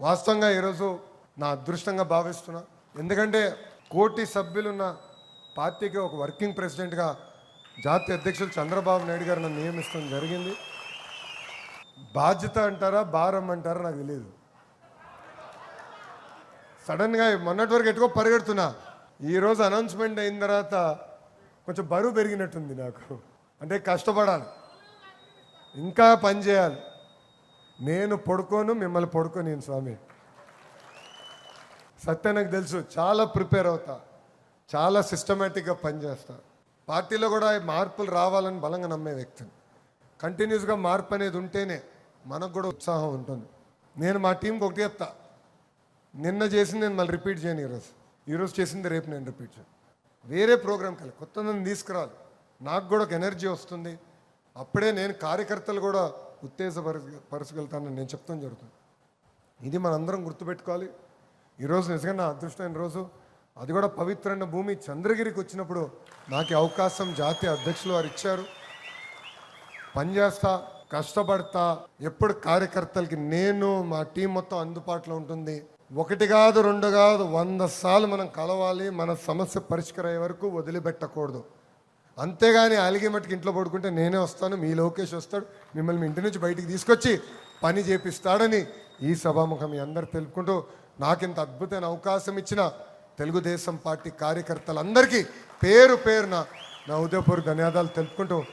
వాస్తవంగా ఈరోజు నా అదృష్టంగా భావిస్తున్నా. ఎందుకంటే 1 కోటి సభ్యులున్న పార్టీకి ఒక వర్కింగ్ ప్రెసిడెంట్గా జాతీయ అధ్యక్షులు చంద్రబాబు నాయుడు గారు నన్ను నియమిస్తడం జరిగింది. బాధ్యత అంటారా భారం అంటారా నాకు తెలియదు. సడన్గా మొన్నటి వరకు ఎటుకో పరిగెడుతున్నా, ఈరోజు అనౌన్స్మెంట్ అయిన తర్వాత కొంచెం బరువు పెరిగినట్టుంది నాకు. అంటే కష్టపడాలి, ఇంకా పని చేయాలి. నేను పడుకోను, మిమ్మల్ని పడుకోను స్వామి. సత్యం నాకు తెలుసు, చాలా ప్రిపేర్ అవుతా, చాలా సిస్టమేటిక్గా పనిచేస్తా. పార్టీలో కూడా మార్పులు రావాలని బలంగా నమ్మే వ్యక్తిని. కంటిన్యూస్గా మార్పు అనేది ఉంటేనే మనకు కూడా ఉత్సాహం ఉంటుంది. నేను మా టీంకి ఒకటి చెప్తా, నిన్న చేసింది నేను మళ్ళీ రిపీట్ చేయను. ఈరోజు చేసింది రేపు నేను రిపీట్ చేయను. వేరే ప్రోగ్రామ్కి వెళ్ళి కొత్త నన్ను తీసుకురావాలి, నాకు కూడా ఒక ఎనర్జీ వస్తుంది. అప్పుడే నేను కార్యకర్తలు కూడా ఉత్తేజపరచగలుగుతానని నేను చెప్తాను జరుగుతుంది. ఇది మనందరం గుర్తుపెట్టుకోవాలి. ఈరోజు నిజంగా నా అదృష్టమైన రోజు. అది కూడా పవిత్రమైన భూమి చంద్రగిరికి వచ్చినప్పుడు నాకు ఈ అవకాశం జాతీయ అధ్యక్షులు వారు ఇచ్చారు. పనిచేస్తా, కష్టపడతా, ఎప్పుడు కార్యకర్తలకి నేను మా టీం మొత్తం అందుబాటులో ఉంటుంది. 1 కాదు 2 కాదు 100 సార్లు మనం కలవాలి. మన సమస్య పరిష్కారం అయ్యే వరకు వదిలిపెట్టకూడదు. అంతేగాని అలిగే మట్టుకు ఇంట్లో పడుకుంటే నేనే వస్తాను, మీ లోకేష్ వస్తాడు, మిమ్మల్ని మీ ఇంటి నుంచి బయటికి తీసుకొచ్చి పని చేపిస్తాడని ఈ సభాముఖం మీ అందరు తెలుపుకుంటూ, నాకు ఇంత అద్భుతమైన అవకాశం ఇచ్చిన తెలుగుదేశం పార్టీ కార్యకర్తలందరికీ పేరు పేరున నా ఉదయపూర్వక ధన్యవాదాలు తెలుపుకుంటూ